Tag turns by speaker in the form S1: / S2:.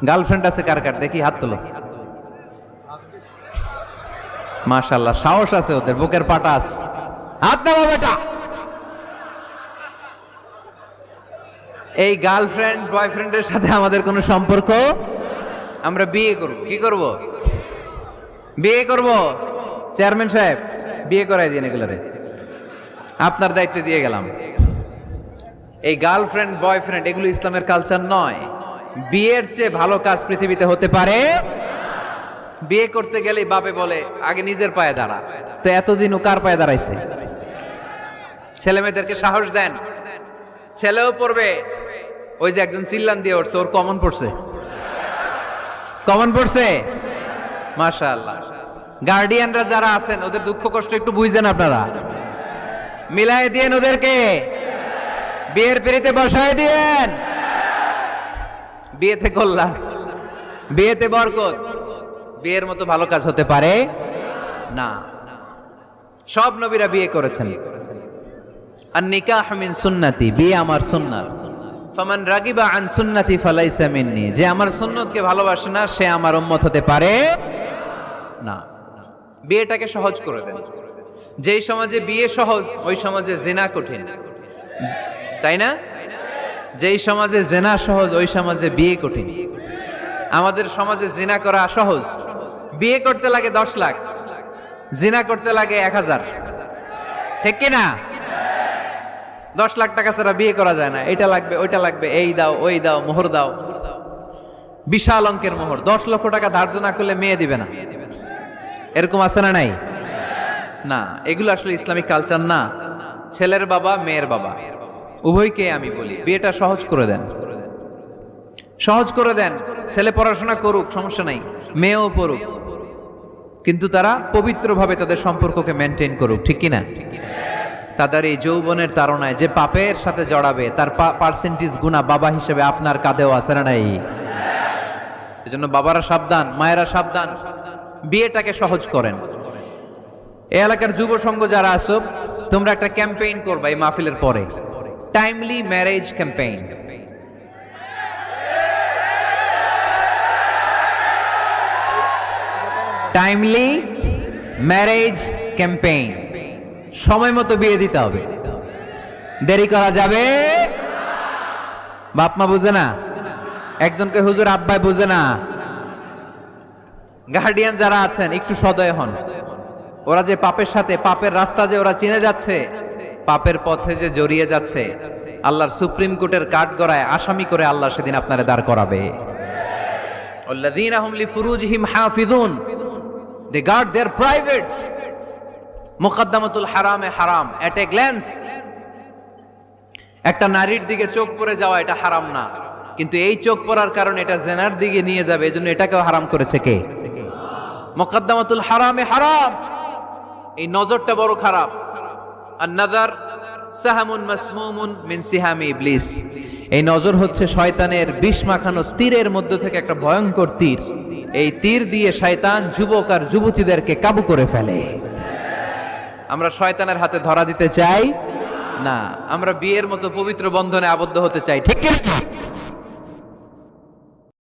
S1: Girlfriend আছে কার কার দেখি হাত তোলো। মাশাআল্লাহ, সাহস আছে ওদের, বুকের পাটা আছে। হাত নামা বেটা। এই গার্লফ্রেন্ড বয়ফ্রেন্ডের সাথে আমাদের কোনো সম্পর্ক, আমরা বিয়ে করব। কি করব? বিয়ে করব। চেয়ারম্যান সাহেব বিয়ে করাই দিন এগুলোরে, আপনার দায়িত্বে দিয়ে গেলাম। এই গার্লফ্রেন্ড বয়ফ্রেন্ড এগুলো ইসলামের কালচার নয়। বিয়ের চেয়ে ভালো কাজ পৃথিবীতে হতে পারে। বিয়ে করতে গেলেই বাপে বলে আগে নিজের পায়ে দাঁড়া। তো এতদিন ও কার পায়ে দাঁড়াইছে? ছেলে মেয়েদেরকে সাহস দেন, ছেলেও পড়বে। ওই যে একজন চিল্লান দিয়ে উঠছে, ওর কমন পড়ছে, কমন পড়ছে। মাশাআল্লাহ। গার্ডিয়ানরা যারা আছেন ওদের দুঃখ কষ্ট একটু বুঝছেন আপনারা, মিলাই দিয়েন ওদেরকে, বিয়ের পিড়িতে বসায় দিয়েন। বিয়েতে কল্যাণ, বিয়েতে বরকত। বিয়ের মতো ভালো কাজ হতে পারে না। সব নবীরা বিয়ে করেছেন। আর নিকাহ মিন সুন্নতি, বিয়ে আমার সুন্নাত। ফামান রাগিবা আন সুন্নতি ফালাইসা মিন্নি, যে আমার সুন্নতকে ভালোবাসে না সে আমার উম্মত হতে পারে না। বিয়েটাকে সহজ করে দেন। যেই সমাজে বিয়ে সহজ ওই সমাজে জিনা কঠিন, তাই না? যেই সমাজে জিনা সহজ ওই সমাজে বিয়ে কঠিন। আমাদের সমাজে জিনা করা সহজ, বিয়ে করতে লাগে 10 লাখ, জিনা করতে লাগে 1000, ঠিক কি না? 10 লাখ টাকা ছাড়া বিয়ে করা যায় না। এটা লাগবে, ওইটা লাগবে, এই দাও ওই দাও, মোহর দাও, বিশাল অঙ্কের মোহর। 10 লক্ষ টাকা ধার্য না করলে মেয়ে দিবে না, এরকম আছে না নাই? না, এগুলো আসলে ইসলামিক কালচার না। ছেলের বাবা মেয়ের বাবা উভয়কে আমি বলি বিয়েটা সহজ করে দেন, সহজ করে দেন। ছেলে পড়াশোনা করুক, সমস্যা নাই, মেয়েও পড়ুক, কিন্তু তারা পবিত্রভাবে তাদের সম্পর্ককে মেনটেন করুক, ঠিক কিনা? তাদের এই যৌবনের তাড়নায় যে পাপের সাথে জড়াবে তার পার্সেন্টেজ গুণা বাবা হিসেবে আপনার কাঁধেও আছে না নাই? এজন্য বাবারা সাবধান, মায়েরা সাবধান, বিয়েটাকে সহজ করেন। এই এলাকার যুব সংঘ যারা আছো, তোমরা একটা ক্যাম্পেইন করবা এই মাহফিলের পরে, timely marriage campaign. Timely marriage campaign, সময় মতো বিয়ে দিতে হবে, দেরি করা যাবে। বাপ মা বুঝে না, একজনকে হুজুর আব্বাই বুঝে না। গার্ডিয়ান যারা আছেন একটু সদয় হন। ওরা যে পাপের সাথে, পাপের রাস্তা যে ওরা চিনে যাচ্ছে, পাপের পথে যে জড়িয়ে যাচ্ছে, আল্লাহর সুপ্রিম কোর্টের কাঠগড়ায় আসামি করে আল্লাহ সেদিন আপনারে দাঁড় করাবে। আল্লাযীনা হুম লিফুরুজিহিম হাফিজুন, দে গার্ড देयर প্রাইভেটস। মুকদ্দামাতুল হারামে হারাম, এট এ গ্ল্যান্স। একটা নারীর দিকে চোখ পড়ে যাওয়া এটা হারাম না, কিন্তু এই চোখ পড়ার কারণে এটা জেনার দিকে নিয়ে যাবে, এজন্য এটাকেও হারাম করেছে কে? মুকদ্দামাতুল হারামে হারাম, এই নজরটা বড় খারাপ। আর নাযার সাহামুন মাসমুমুন মিন সিহামি ইবলিস, এই নজর হচ্ছে শয়তানের বিষ মাখানো তীরের মধ্যে থেকে একটা ভয়ঙ্কর তীর। এই তীর দিয়ে শয়তান যুবক আর যুবতীদেরকে কাবু করে ফেলে। আমরা শয়তানের হাতে ধরা দিতে চাই না, আমরা বিয়ের মতো পবিত্র বন্ধনে আবদ্ধ হতে চাই, ঠিক কি না?